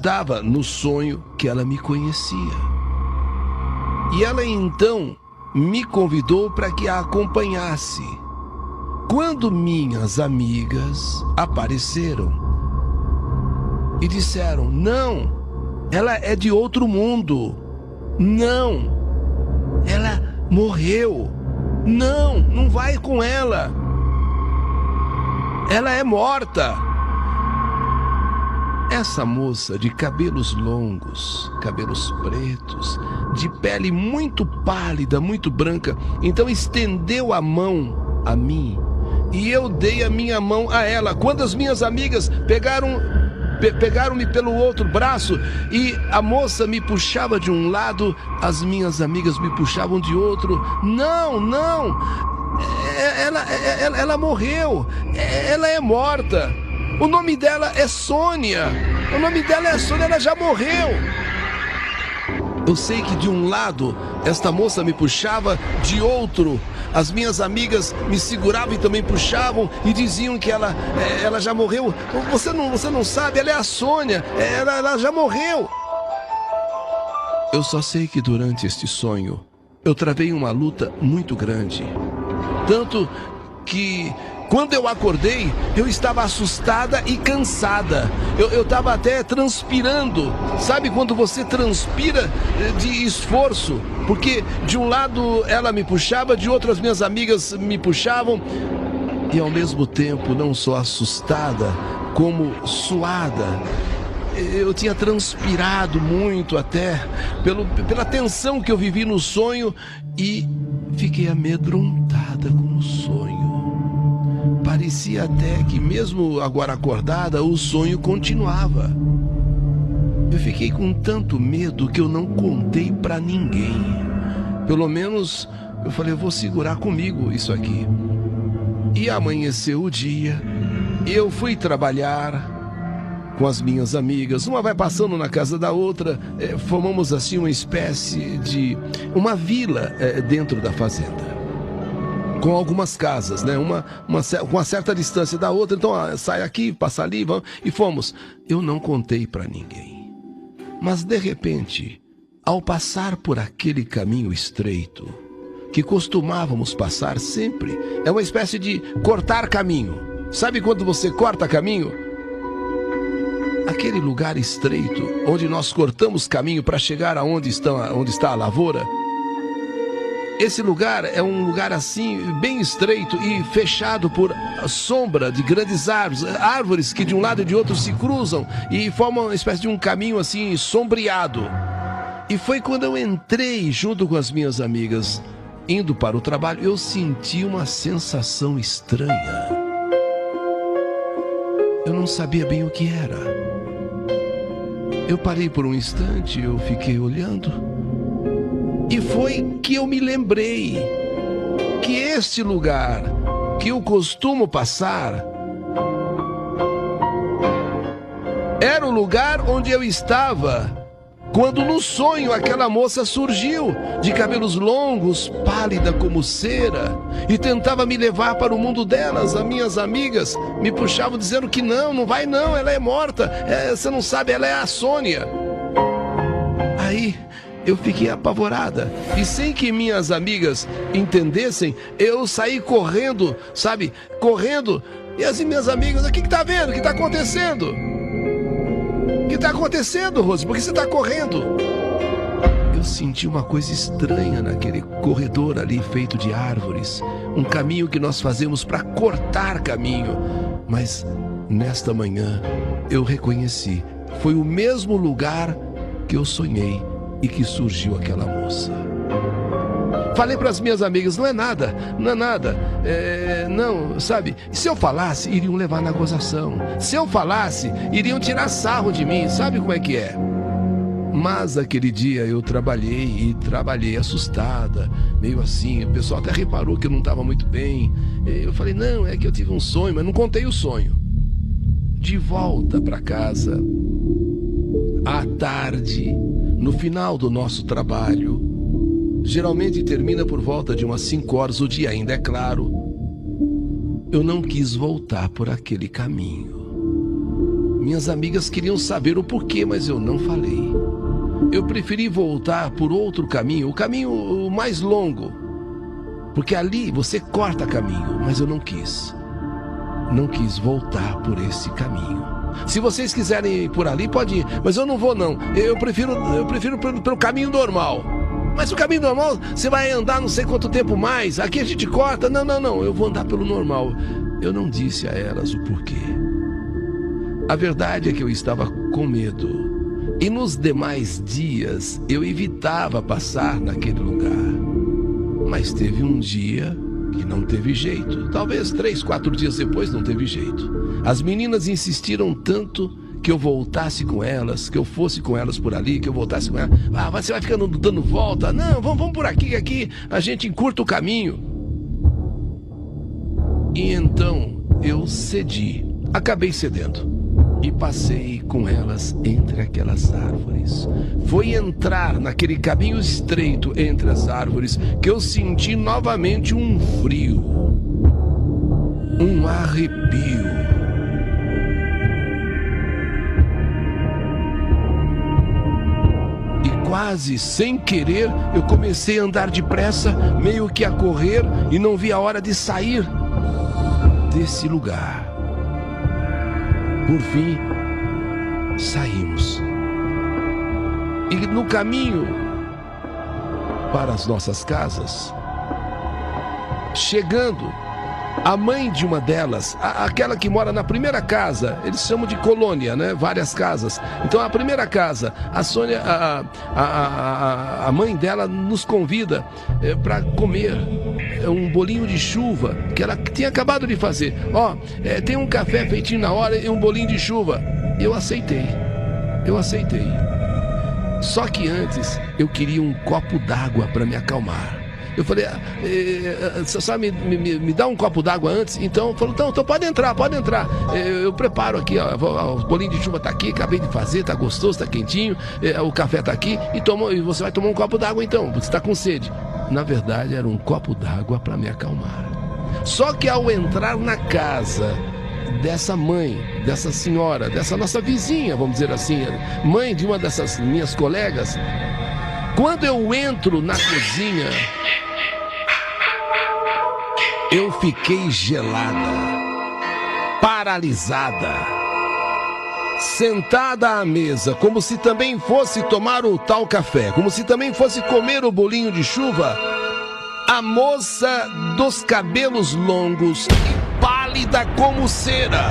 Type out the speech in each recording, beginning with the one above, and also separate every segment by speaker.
Speaker 1: dava no sonho que ela me conhecia. E ela então me convidou para que a acompanhasse. Quando minhas amigas apareceram e disseram: não, ela é de outro mundo. Não, ela morreu. Não, não vai com ela. Ela é morta. Essa moça de cabelos longos, cabelos pretos, de pele muito pálida, muito branca, então estendeu a mão a mim e eu dei a minha mão a ela. Quando as minhas amigas pegaram-me pelo outro braço e a moça me puxava de um lado, as minhas amigas me puxavam de outro. Não, não, ela morreu, ela é morta. O nome dela é Sônia. O nome dela é Sônia, ela já morreu. Eu sei que de um lado esta moça me puxava, de outro as minhas amigas me seguravam e também puxavam e diziam que ela já morreu. Você não sabe, ela é a Sônia, ela já morreu. Eu só sei que durante este sonho eu travei uma luta muito grande. Tanto que quando eu acordei, eu estava assustada e cansada. Eu estava até transpirando. Sabe quando você transpira de esforço? Porque de um lado ela me puxava, de outro as minhas amigas me puxavam. E ao mesmo tempo, não só assustada, como suada. Eu tinha transpirado muito até pela tensão que eu vivi no sonho e fiquei amedrontada com o sonho. Parecia até que mesmo agora acordada, o sonho continuava. Eu fiquei com tanto medo que eu não contei pra ninguém. Pelo menos eu falei, eu vou segurar comigo isso aqui. E amanheceu o dia, eu fui trabalhar com as minhas amigas, uma vai passando na casa da outra, formamos assim uma espécie de uma vila dentro da fazenda, com algumas casas, né? Com uma certa distância da outra. Então sai aqui, passa ali, vamos, e fomos. Eu não contei para ninguém, mas de repente, ao passar por aquele caminho estreito que costumávamos passar sempre, é uma espécie de cortar caminho. Sabe quando você corta caminho? Aquele lugar estreito onde nós cortamos caminho para chegar aonde está a lavoura. Esse lugar é um lugar assim bem estreito e fechado por sombra de grandes árvores que de um lado e de outro se cruzam e formam uma espécie de um caminho assim sombreado. E foi quando eu entrei junto com as minhas amigas indo para o trabalho, eu senti uma sensação estranha. Eu não sabia bem o que era. Eu parei por um instante, eu fiquei olhando. E foi que eu me lembrei que este lugar que eu costumo passar era o lugar onde eu estava quando no sonho aquela moça surgiu, de cabelos longos, pálida como cera, e tentava me levar para o mundo delas. As minhas amigas me puxavam dizendo que não vai não, ela é morta, você não sabe, ela é a Sônia. Aí eu fiquei apavorada e sem que minhas amigas entendessem, eu saí correndo, sabe, correndo. E as minhas amigas, o que tá vendo? O que tá acontecendo? O que está acontecendo, Rose? Por que você está correndo? Eu senti uma coisa estranha naquele corredor ali feito de árvores. Um caminho que nós fazemos para cortar caminho. Mas nesta manhã eu reconheci. Foi o mesmo lugar que eu sonhei e que surgiu aquela moça. Falei para as minhas amigas, não é nada, não, sabe? Se eu falasse, iriam levar na gozação. Se eu falasse, iriam tirar sarro de mim, sabe como é que é? Mas aquele dia eu trabalhei assustada, meio assim. O pessoal até reparou que eu não estava muito bem. Eu falei, não, é que eu tive um sonho, mas não contei o sonho. De volta para casa, à tarde, no final do nosso trabalho, geralmente termina por volta de umas 5 horas, o dia ainda é claro. Eu não quis voltar por aquele caminho. Minhas amigas queriam saber o porquê, mas eu não falei. Eu preferi voltar por outro caminho, o caminho mais longo, porque ali você corta caminho, mas eu não quis. Não quis voltar por esse caminho. Se vocês quiserem ir por ali, pode ir, mas eu não vou não. Eu prefiro pelo caminho normal. Mas o caminho normal, você vai andar não sei quanto tempo mais. Aqui a gente corta. Não, eu vou andar pelo normal. Eu não disse a elas o porquê. A verdade é que eu estava com medo. E nos demais dias eu evitava passar naquele lugar. Mas teve um dia que não teve jeito. Talvez 3, 4 dias depois não teve jeito. As meninas insistiram tanto que eu voltasse com elas, que eu fosse com elas por ali, que eu voltasse com elas. Ah, você vai ficando dando volta. Não, vamos por aqui, que aqui a gente encurta o caminho. E então eu cedi, acabei cedendo. E passei com elas entre aquelas árvores. Foi entrar naquele caminho estreito entre as árvores que eu senti novamente um frio, um arrepio. E quase sem querer eu comecei a andar depressa, meio que a correr, e não vi a hora de sair desse lugar. Por fim, saímos. E no caminho para as nossas casas, chegando, a mãe de uma delas, aquela que mora na primeira casa, eles chamam de colônia, né? Várias casas. Então a primeira casa, a Sônia, a mãe dela nos convida para comer um bolinho de chuva que ela tinha acabado de fazer. Tem um café feitinho na hora e um bolinho de chuva. Eu aceitei. Só que antes eu queria um copo d'água para me acalmar. Eu falei, só me dá um copo d'água antes? Então, falou, então pode entrar. Eu preparo aqui, ó, o bolinho de chuva tá aqui, acabei de fazer, tá gostoso, tá quentinho, o café tá aqui, e você vai tomar um copo d'água então, você tá com sede. Na verdade, era um copo d'água para me acalmar. Só que ao entrar na casa dessa mãe, dessa senhora, dessa nossa vizinha, vamos dizer assim, mãe de uma dessas minhas colegas, quando eu entro na cozinha, eu fiquei gelada, paralisada, sentada à mesa, como se também fosse tomar o tal café, como se também fosse comer o bolinho de chuva, a moça dos cabelos longos e pálida como cera,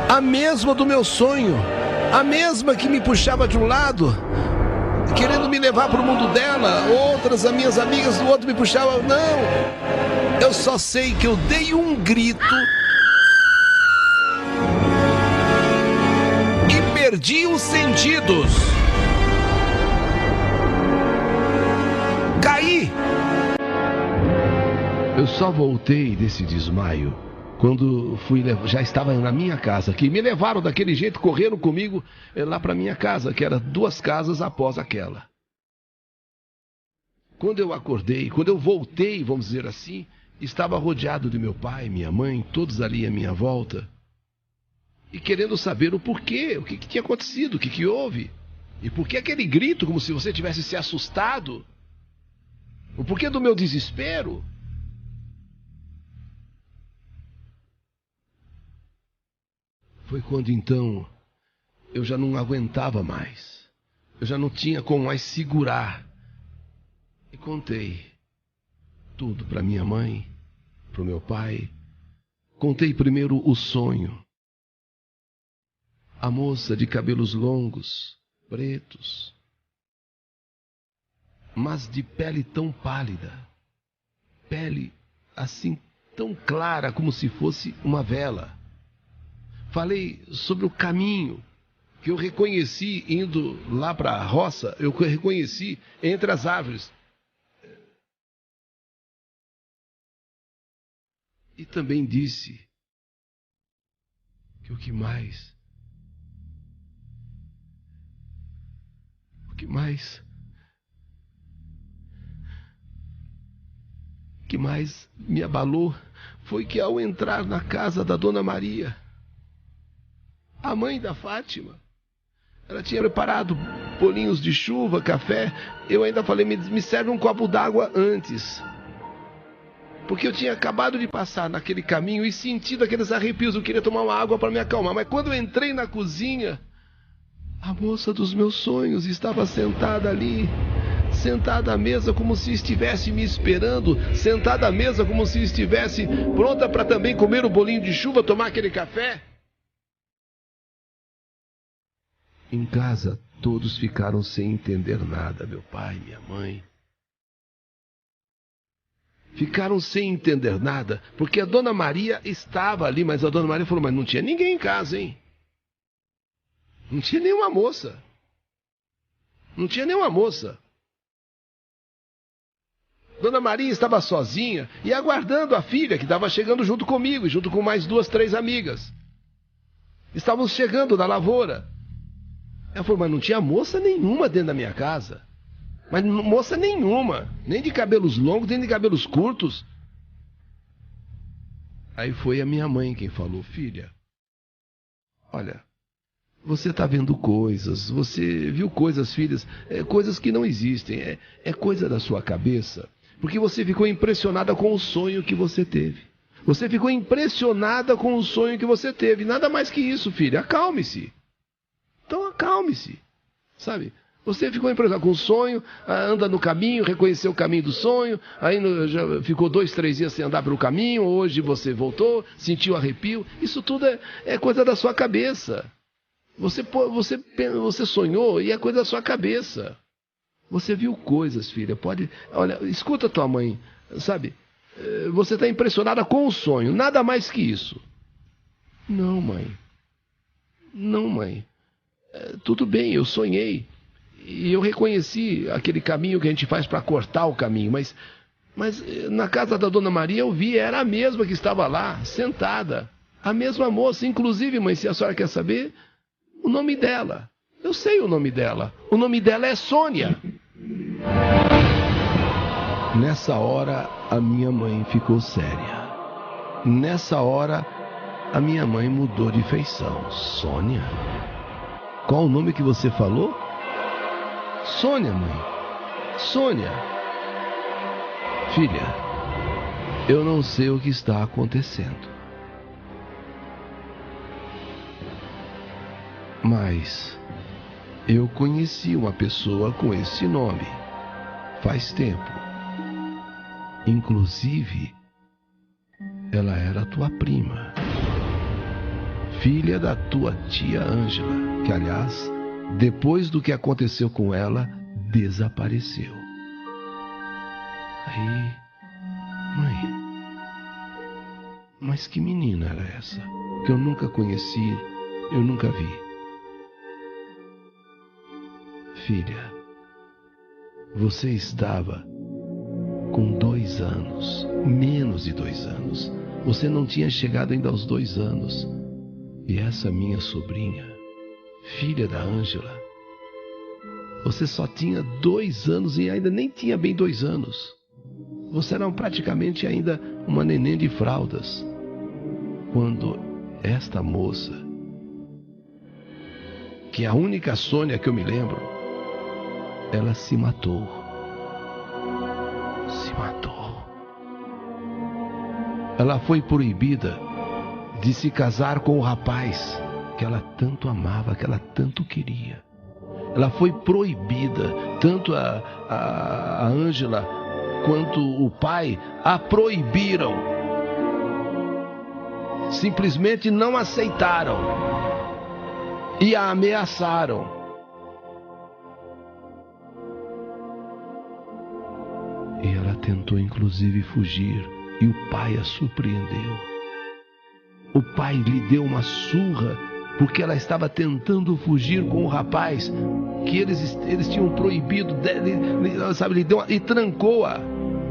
Speaker 1: a mesma do meu sonho, a mesma que me puxava de um lado, querendo me levar para o mundo dela, outras, as minhas amigas do outro me puxavam. Não, eu só sei que eu dei um grito e perdi os sentidos. Caí. Eu só voltei desse desmaio quando já estava na minha casa, que me levaram daquele jeito, correram comigo lá para minha casa, que era 2 casas após aquela. Quando eu acordei, quando eu voltei, vamos dizer assim, estava rodeado de meu pai, minha mãe, todos ali à minha volta, e querendo saber o porquê, o que tinha acontecido, o que houve, e por que aquele grito, como se você tivesse se assustado, o porquê do meu desespero. Foi quando então eu já não aguentava mais. Eu já não tinha como mais segurar. E contei tudo para minha mãe, para o meu pai. Contei primeiro o sonho. A moça de cabelos longos, pretos, mas de pele tão pálida. Pele assim tão clara como se fosse uma vela. Falei sobre o caminho que eu reconheci indo lá para a roça, eu reconheci entre as árvores. E também disse que o que mais me abalou foi que ao entrar na casa da Dona Maria, a mãe da Fátima. Ela tinha preparado bolinhos de chuva, café. Eu ainda falei, me serve um copo d'água antes. Porque eu tinha acabado de passar naquele caminho e sentido aqueles arrepios. Eu queria tomar uma água para me acalmar. Mas quando eu entrei na cozinha, a moça dos meus sonhos estava sentada ali. Sentada à mesa como se estivesse me esperando. Sentada à mesa como se estivesse pronta para também comer o bolinho de chuva, tomar aquele café. Em casa, todos ficaram sem entender nada, meu pai, minha mãe. Ficaram sem entender nada, porque a Dona Maria estava ali, mas a Dona Maria falou, mas não tinha ninguém em casa, hein? Não tinha nenhuma moça. Não tinha nenhuma moça. Dona Maria estava sozinha e aguardando a filha, que estava chegando junto comigo, junto com mais 2, 3 amigas. Estávamos chegando da lavoura. Ela falou, mas não tinha moça nenhuma dentro da minha casa. Mas moça nenhuma. Nem de cabelos longos, nem de cabelos curtos. Aí foi a minha mãe quem falou, filha, olha, você está vendo coisas, você viu coisas, filhas, coisas que não existem. É coisa da sua cabeça. Porque você ficou impressionada com o sonho que você teve. Você ficou impressionada com o sonho que você teve. Nada mais que isso, filha. Acalme-se. Então acalme-se, sabe? Você ficou impressionado com o sonho, anda no caminho, reconheceu o caminho do sonho, aí já ficou 2, 3 dias sem andar pelo caminho, hoje você voltou, sentiu arrepio. Isso tudo é coisa da sua cabeça. Você sonhou e é coisa da sua cabeça. Você viu coisas, filha. Olha, escuta tua mãe, sabe? Você está impressionada com o sonho, nada mais que isso. Não, mãe. Não, mãe. Tudo bem, eu sonhei. E eu reconheci aquele caminho que a gente faz para cortar o caminho. Mas na casa da Dona Maria eu vi, era a mesma que estava lá, sentada. A mesma moça. Inclusive, mãe, se a senhora quer saber, o nome dela. Eu sei o nome dela. O nome dela é Sônia. Nessa hora, a minha mãe ficou séria. Nessa hora, a minha mãe mudou de feição. Sônia? Qual o nome que você falou? Sônia, mãe. Sônia. Filha, eu não sei o que está acontecendo. Mas eu conheci uma pessoa com esse nome. Faz tempo. Inclusive, ela era tua prima. Filha da tua tia Ângela, que, aliás, depois do que aconteceu com ela, desapareceu. Aí, mãe, mas que menina era essa? Que eu nunca conheci, eu nunca vi. Filha, você estava com 2 anos, menos de 2 anos. Você não tinha chegado ainda aos 2 anos. E essa minha sobrinha, filha da Ângela, você só tinha 2 anos e ainda nem tinha bem 2 anos. Você era praticamente ainda uma neném de fraldas. Quando esta moça, que é a única Sônia que eu me lembro, ela se matou. Se matou. Ela foi proibida de se casar com o rapaz que ela tanto amava, que ela tanto queria. Ela foi proibida, tanto a Ângela quanto o pai a proibiram. Simplesmente não aceitaram e a ameaçaram. E ela tentou inclusive fugir e o pai a surpreendeu. O pai lhe deu uma surra porque ela estava tentando fugir com o rapaz que eles tinham proibido, sabe, e trancou-a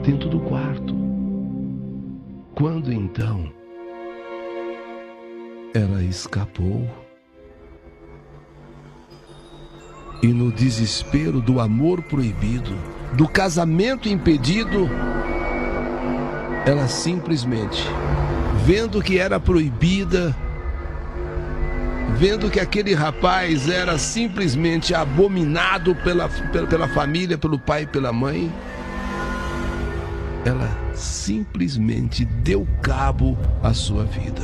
Speaker 1: dentro do quarto. Quando então ela escapou e no desespero do amor proibido, do casamento impedido, ela simplesmente, vendo que era proibida, vendo que aquele rapaz era simplesmente abominado pela família, pelo pai e pela mãe, ela simplesmente deu cabo à sua vida.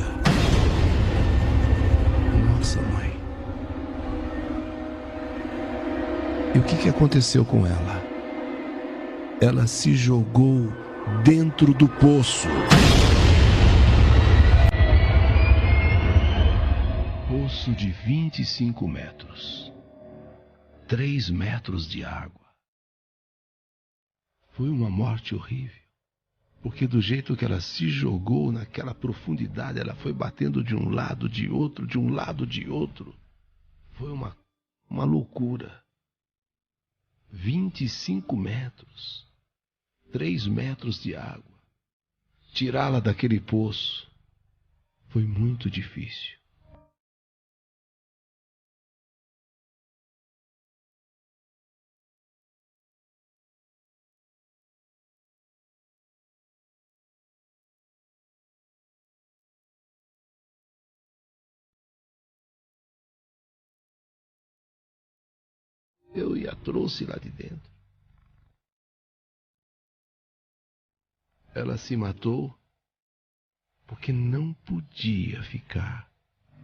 Speaker 1: Nossa, mãe. E o que aconteceu com ela? Ela se jogou dentro do poço. Poço de 25 metros. 3 metros de água. Foi uma morte horrível. Porque do jeito que ela se jogou naquela profundidade, ela foi batendo de um lado, de outro, de um lado, de outro. Foi uma loucura. 25 metros. 3 metros de água. Tirá-la daquele poço foi muito difícil. Eu a trouxe lá de dentro. Ela se matou porque não podia ficar,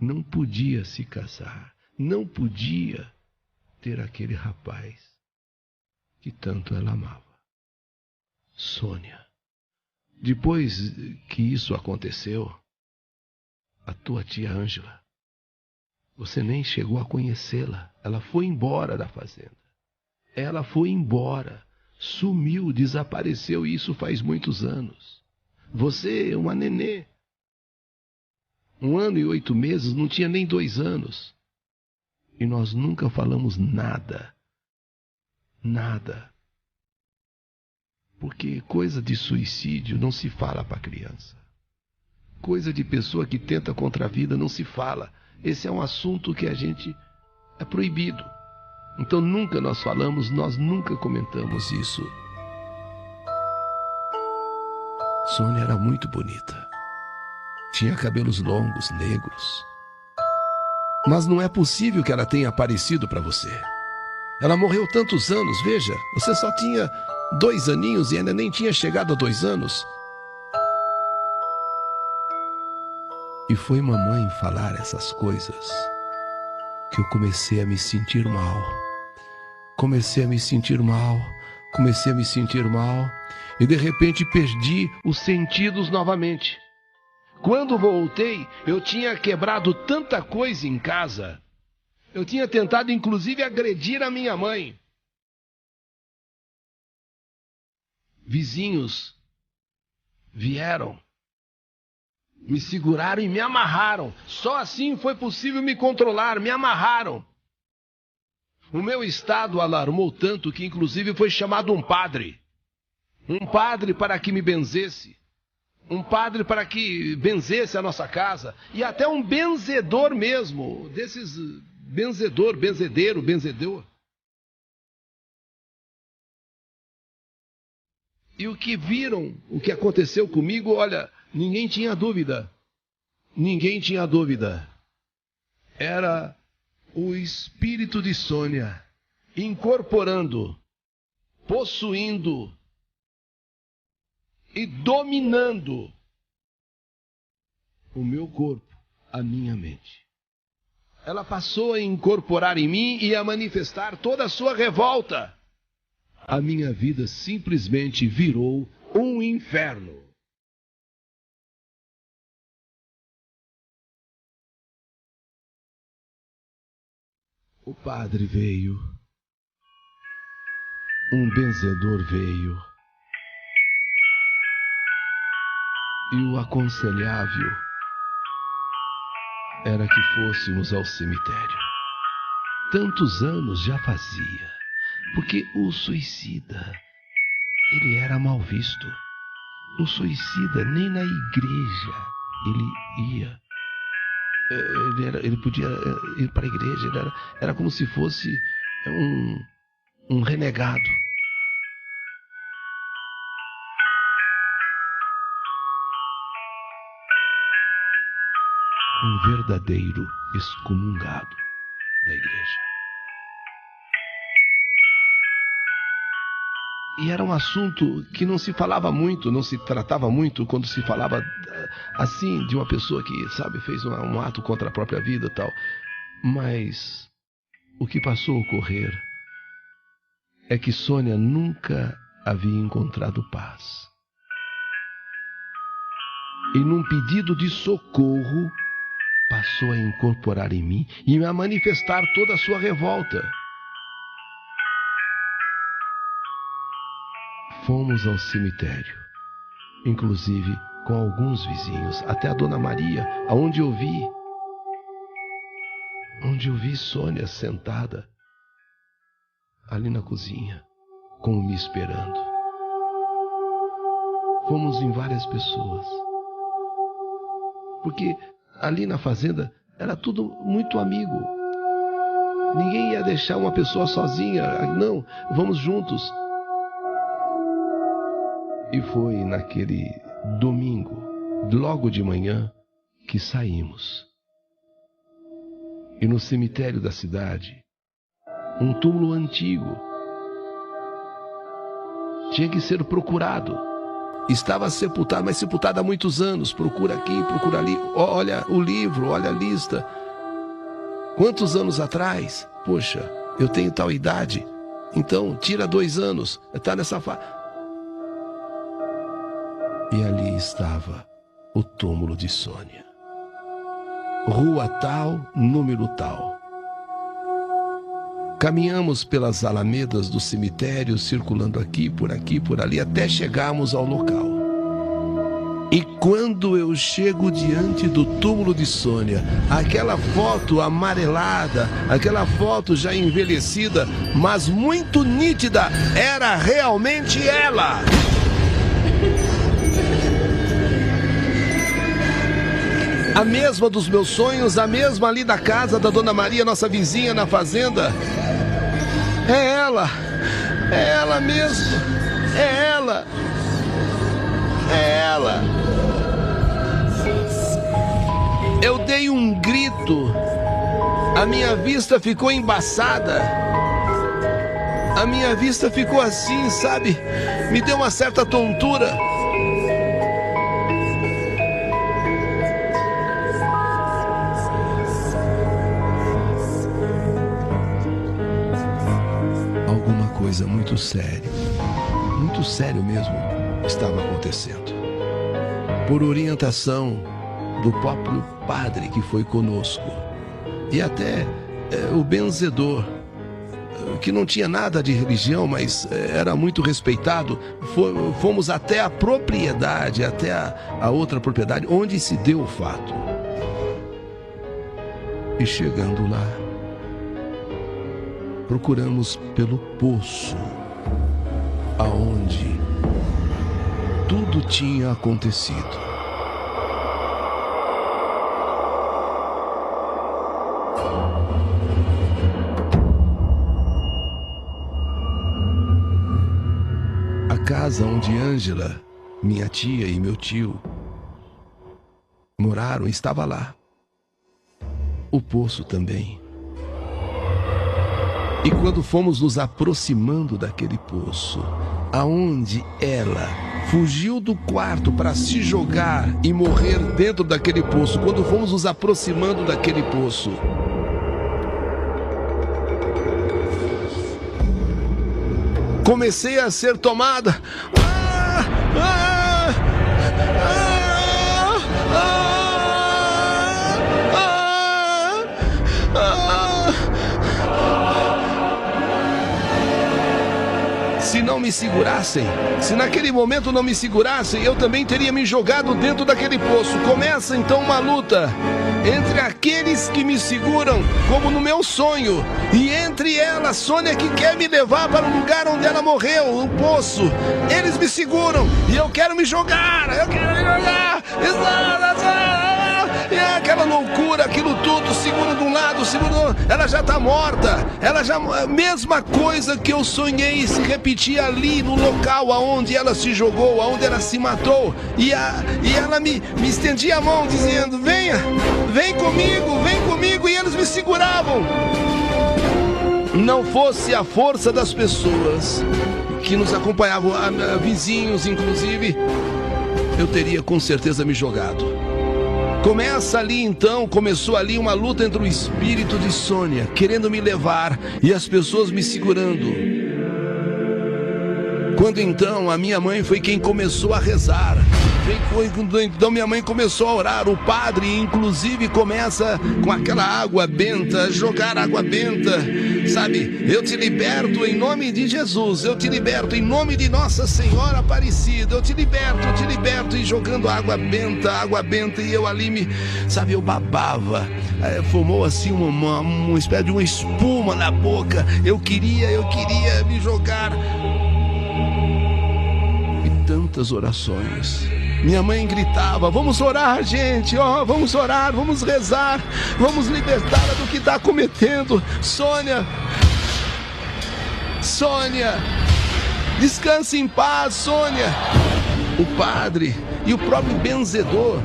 Speaker 1: não podia se casar, não podia ter aquele rapaz que tanto ela amava. Sônia, depois que isso aconteceu, a tua tia Ângela, você nem chegou a conhecê-la. Ela foi embora da fazenda. Ela foi embora. Sumiu, desapareceu, e isso faz muitos anos. Você, uma nenê. 1 ano e 8 meses, não tinha nem 2 anos. E nós nunca falamos nada. Nada. Porque coisa de suicídio não se fala para criança. Coisa de pessoa que tenta contra a vida não se fala. Esse é um assunto que a gente é proibido. Então nunca nós falamos, nós nunca comentamos isso. Sônia era muito bonita. Tinha cabelos longos, negros. Mas não é possível que ela tenha aparecido para você. Ela morreu tantos anos, veja. Você só tinha 2 aninhos e ainda nem tinha chegado a 2 anos. E foi mamãe falar essas coisas que eu comecei a me sentir mal. Comecei a me sentir mal. E de repente perdi os sentidos novamente. Quando voltei, eu tinha quebrado tanta coisa em casa. Eu tinha tentado inclusive agredir a minha mãe. Vizinhos vieram, me seguraram e me amarraram. Só assim foi possível me controlar, me amarraram. O meu estado alarmou tanto que inclusive foi chamado um padre. Um padre para que me benzesse. Um padre para que benzesse a nossa casa. E até um benzedor mesmo. Desses benzedor. E o que viram, o que aconteceu comigo, olha, ninguém tinha dúvida. Ninguém tinha dúvida. Era o espírito de Sônia incorporando, possuindo e dominando o meu corpo, a minha mente. Ela passou a incorporar em mim e a manifestar toda a sua revolta. A minha vida simplesmente virou um inferno. O padre veio, um benzedor veio, e o aconselhável era que fôssemos ao cemitério. Tantos anos já fazia, porque o suicida, ele era mal visto. O suicida nem na igreja ele ia. Ele podia ir para a igreja, era como se fosse um renegado. um verdadeiro excomungado da igreja. E era um assunto que não se falava muito, não se tratava muito quando se falava assim de uma pessoa que, sabe, fez um ato contra a própria vida e tal. Mas o que passou a ocorrer é que Sônia nunca havia encontrado paz. E num pedido de socorro, passou a incorporar em mim e a manifestar toda a sua revolta. Fomos ao cemitério, inclusive com alguns vizinhos, até a Dona Maria, onde eu vi Sônia sentada ali na cozinha, como me esperando. Fomos em várias pessoas, porque ali na fazenda era tudo muito amigo. Ninguém ia deixar uma pessoa sozinha. Não, vamos juntos. E foi naquele domingo, logo de manhã, que saímos. E no cemitério da cidade, um túmulo antigo, tinha que ser procurado. Estava sepultado, mas sepultado há muitos anos. Procura aqui, procura ali. Olha o livro, olha a lista. Quantos anos atrás? Poxa, eu tenho tal idade. Então, tira 2 anos. Está nessa fase. E ali estava o túmulo de Sônia. Rua tal, número tal. Caminhamos pelas alamedas do cemitério, circulando aqui, por ali, até chegarmos ao local. E quando eu chego diante do túmulo de Sônia, aquela foto amarelada, aquela foto já envelhecida, mas muito nítida, era realmente ela. A mesma dos meus sonhos, a mesma ali da casa da Dona Maria, nossa vizinha na fazenda. É ela mesmo, é ela. Eu dei um grito, a minha vista ficou embaçada, a minha vista ficou assim, sabe? Me deu uma certa tontura. Alguma coisa muito sério mesmo, estava acontecendo. Por orientação do próprio padre que foi conosco, e até o benzedor, que não tinha nada de religião, mas era muito respeitado, fomos até a propriedade, até a outra propriedade, onde se deu o fato. E chegando lá, procuramos pelo poço, aonde tudo tinha acontecido. A casa onde Ângela, minha tia e meu tio moraram estava lá. O poço também. E quando fomos nos aproximando daquele poço, aonde ela fugiu do quarto para se jogar e morrer dentro daquele poço, quando fomos nos aproximando daquele poço, comecei a ser tomada. Se não me segurassem, se naquele momento não me segurassem, eu também teria me jogado dentro daquele poço. Começa então uma luta entre aqueles que me seguram, como no meu sonho, e entre ela, Sônia, que quer me levar para o lugar onde ela morreu, o poço. Eles me seguram e eu quero me jogar, É aquela loucura, aquilo tudo, segura de um lado, segura do outro. Ela já está morta. A mesma coisa que eu sonhei se repetia ali no local aonde ela se jogou, aonde ela se matou. E ela me estendia a mão dizendo: venha, vem comigo, e eles me seguravam. Não fosse a força das pessoas que nos acompanhavam, vizinhos inclusive, eu teria com certeza me jogado. Começou ali uma luta entre o espírito de Sônia, querendo me levar, e as pessoas me segurando. Quando então a minha mãe foi quem começou a rezar. Então minha mãe começou a orar. O padre inclusive começa com aquela água benta, jogar água benta, sabe? Eu te liberto em nome de Jesus, eu te liberto em nome de Nossa Senhora Aparecida, eu te liberto, e jogando água benta, e eu ali eu babava. Formou assim uma espécie de uma espuma na boca. Eu queria me jogar. E tantas orações. Minha mãe gritava: vamos orar, gente, vamos orar, vamos rezar, vamos libertá-la do que está cometendo. Sônia, descanse em paz, Sônia. O padre e o próprio benzedor,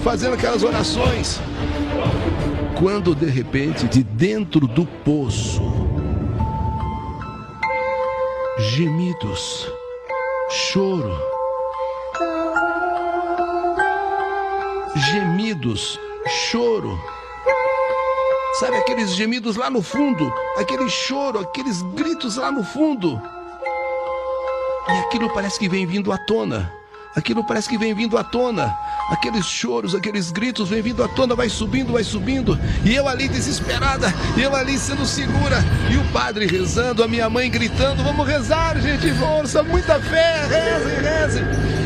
Speaker 1: fazendo aquelas orações. Quando de repente, de dentro do poço, gemidos, choro, sabe, aqueles gemidos lá no fundo, aquele choro, aqueles gritos lá no fundo, e aquilo parece que vem vindo à tona, aqueles choros, aqueles gritos vem vindo à tona, vai subindo, e eu ali desesperada, eu ali sendo segura, e o padre rezando, a minha mãe gritando: vamos rezar, gente, força, muita fé, rezem.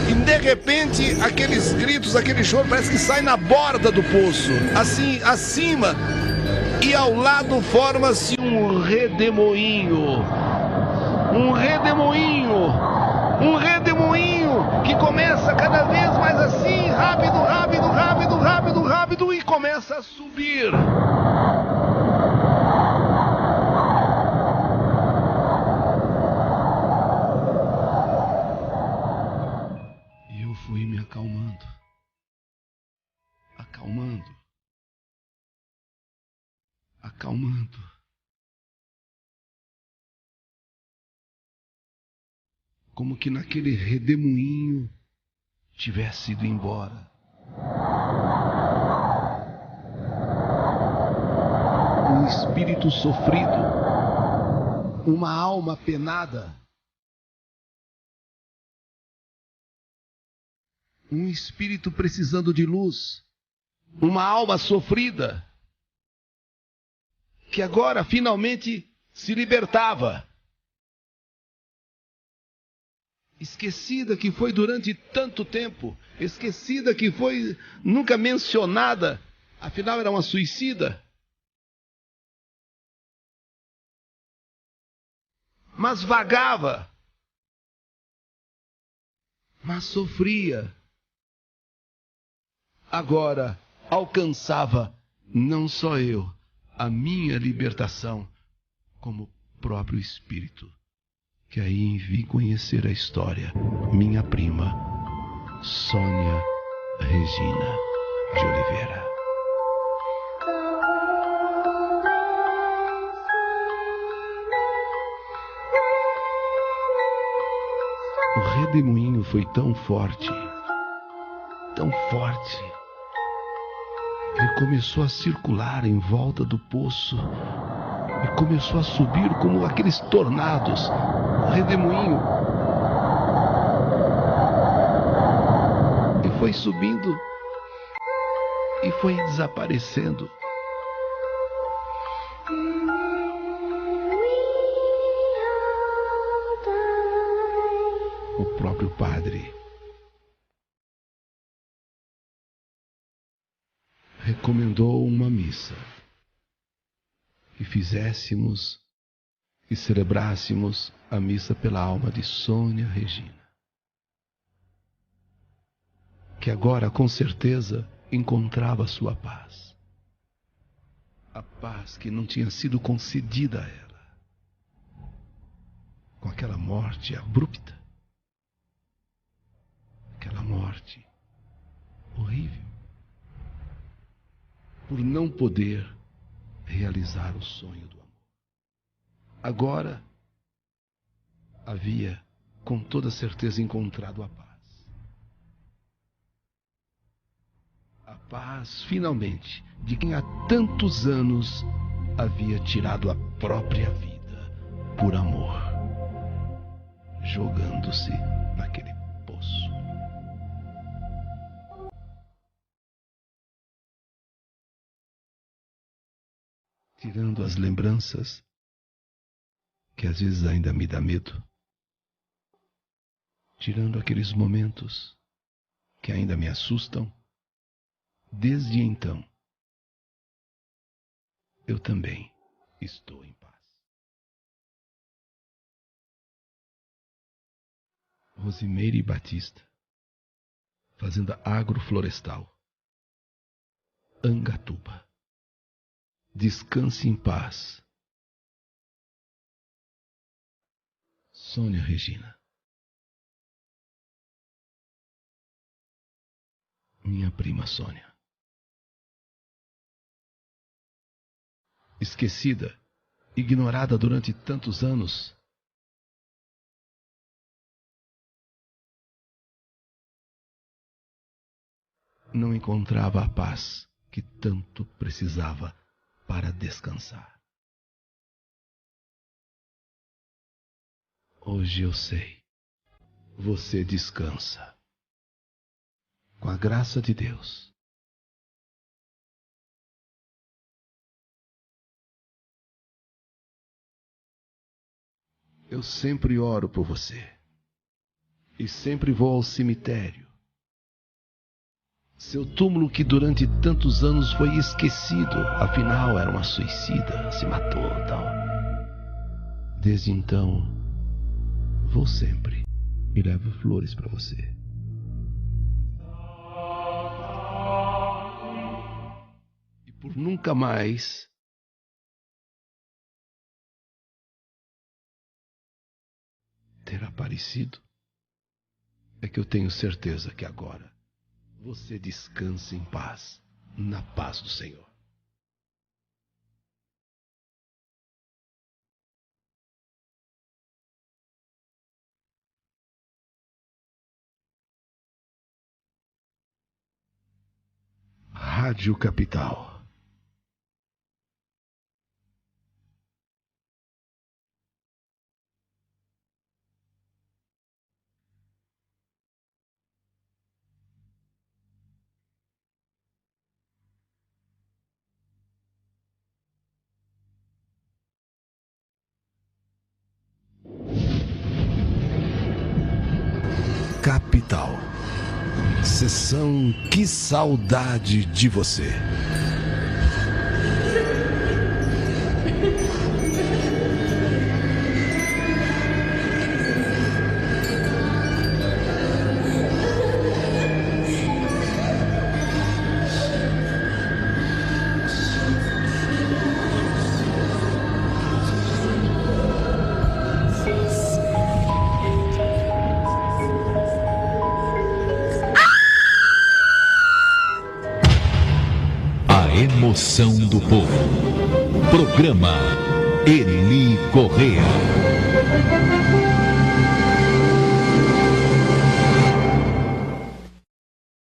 Speaker 1: E de repente, aqueles gritos, aquele choro parece que sai na borda do poço, assim, acima, e ao lado forma-se um redemoinho, que começa cada vez mais assim, rápido, e começa a subir. Fui me acalmando. Como que naquele redemoinho tivesse ido embora. Um espírito sofrido, uma alma penada, um espírito precisando de luz, uma alma sofrida, que agora finalmente se libertava. Esquecida que foi durante tanto tempo, esquecida que foi nunca mencionada, afinal era uma suicida. Mas vagava, mas sofria. Agora alcançava não só eu, a minha libertação, como o próprio Espírito, que aí vim conhecer a história, minha prima, Sônia Regina de Oliveira. O redemoinho foi tão forte, ele começou a circular em volta do poço e começou a subir como aqueles tornados. O redemoinho e foi subindo e foi desaparecendo. O próprio padre recomendou uma missa, que fizéssemos e celebrássemos a missa pela alma de Sônia Regina, que agora com certeza encontrava sua paz. A paz que não tinha sido concedida a ela. Com aquela morte abrupta. Aquela morte horrível. Por não poder realizar o sonho do amor. Agora havia, com toda certeza, encontrado a paz. A paz, finalmente, de quem há tantos anos havia tirado a própria vida por amor, jogando-se naquele poço. Tirando as lembranças, que às vezes ainda me dá medo, tirando aqueles momentos que ainda me assustam, desde então, eu também estou em paz. Rosimeire Batista, Fazenda Agroflorestal, Angatuba. Descanse em paz. Sônia Regina. Minha prima Sônia. Esquecida, ignorada durante tantos anos. Não encontrava a paz que tanto precisava para descansar. Hoje eu sei, você descansa. Com a graça de Deus. Eu sempre oro por você. E sempre vou ao cemitério. Seu túmulo que durante tantos anos foi esquecido, afinal era uma suicida, se matou, tal. Desde então, vou sempre e levo flores para você. E por nunca mais ter aparecido, é que eu tenho certeza que agora você descansa em paz, na paz do Senhor. Rádio Capital. Capital. Sessão Que Saudade de Você.
Speaker 2: Emoção do Povo. Programa Eni Correa.